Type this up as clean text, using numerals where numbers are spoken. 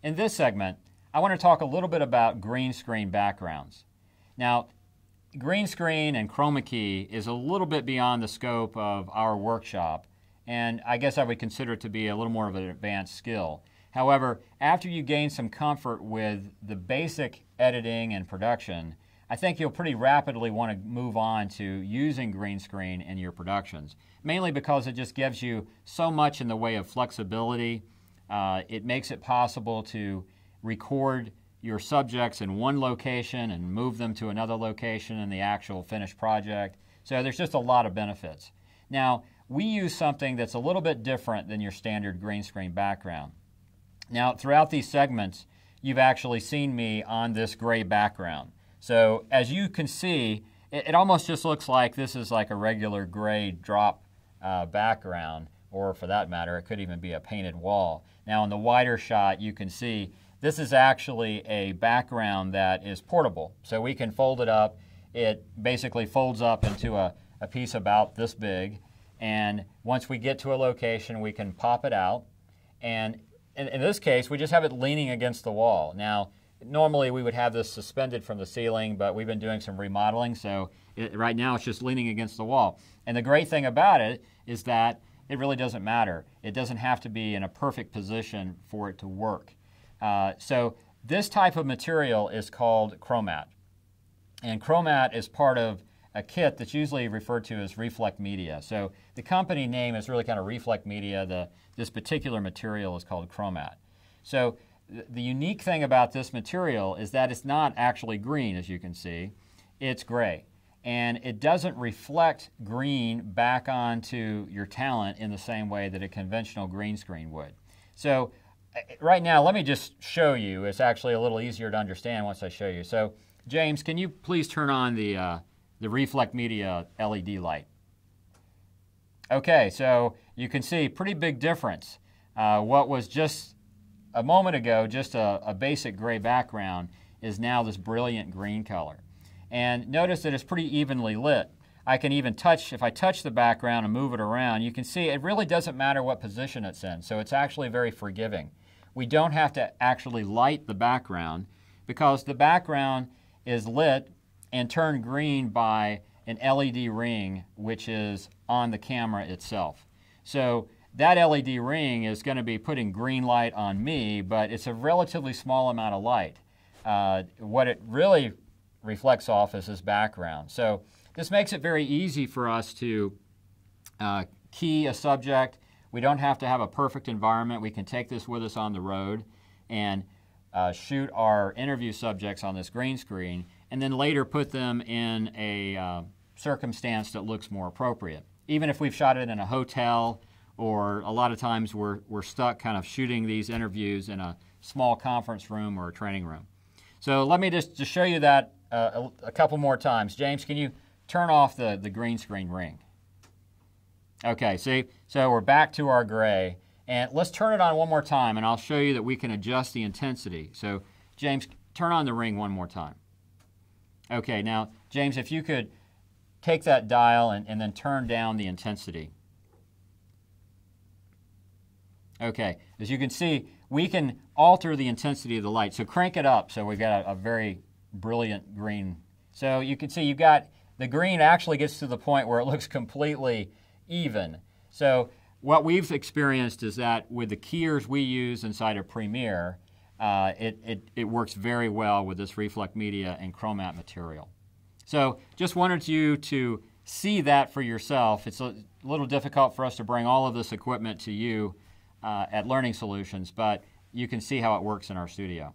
In this segment, I want to talk a little bit about green screen backgrounds. Now, green screen and chroma key is a little bit beyond the scope of our workshop, and I guess I would consider it to be a little more of an advanced skill. However, after you gain some comfort with the basic editing and production, I think you'll pretty rapidly want to move on to using green screen in your productions, mainly because it just gives you so much in the way of flexibility. It makes it possible to record your subjects in one location and move them to another location in the actual finished project. So there's just a lot of benefits. Now, we use something that's a little bit different than your standard green screen background. Now, throughout these segments, you've actually seen me on this gray background. So as you can see, it almost just looks like this is like a regular gray drop background, or for that matter, it could even be a painted wall. Now, in the wider shot, you can see this is actually a background that is portable. So we can fold it up. It basically folds up into a piece about this big. And once we get to a location, we can pop it out. And in this case, we just have it leaning against the wall. Now, normally we would have this suspended from the ceiling, but we've been doing some remodeling, so right now it's just leaning against the wall. And the great thing about it is that it really doesn't matter. It doesn't have to be in a perfect position for it to work. So this type of material is called chromat. And chromat is part of a kit that's usually referred to as Reflecmedia. So the company name is really kind of Reflecmedia. This particular material is called chromat. So the unique thing about this material is that it's not actually green, as you can see. It's gray. And it doesn't reflect green back onto your talent in the same way that a conventional green screen would. So right now, let me just show you. It's actually a little easier to understand once I show you. So James, can you please turn on the Reflecmedia LED light? Okay, so you can see pretty big difference. What was just a moment ago just a basic gray background is now this brilliant green color. And notice that it's pretty evenly lit. I can even touch, if I touch the background and move it around, you can see it really doesn't matter what position it's in, so it's actually very forgiving. We don't have to actually light the background because the background is lit and turned green by an LED ring which is on the camera itself. So that LED ring is going to be putting green light on me, but it's a relatively small amount of light. What it really reflects off is this background. So this makes it very easy for us to key a subject. We don't have to have a perfect environment. We can take this with us on the road and shoot our interview subjects on this green screen and then later put them in a circumstance that looks more appropriate. Even if we've shot it in a hotel, or a lot of times we're stuck kind of shooting these interviews in a small conference room or a training room. So let me just show you that a couple more times. James, can you turn off the green screen ring? Okay, see, so we're back to our gray. And let's turn it on one more time, and I'll show you that we can adjust the intensity. So James, turn on the ring one more time. Okay, now, James, if you could take that dial and then turn down the intensity. Okay, as you can see, we can alter the intensity of the light. So crank it up so we've got a very brilliant green. So you can see you've got, the green actually gets to the point where it looks completely even. So what we've experienced is that with the keyers we use inside of Premiere, it works very well with this Reflecmedia and chromat material. So just wanted you to see that for yourself. It's a little difficult for us to bring all of this equipment to you at Learning Solutions, but you can see how it works in our studio.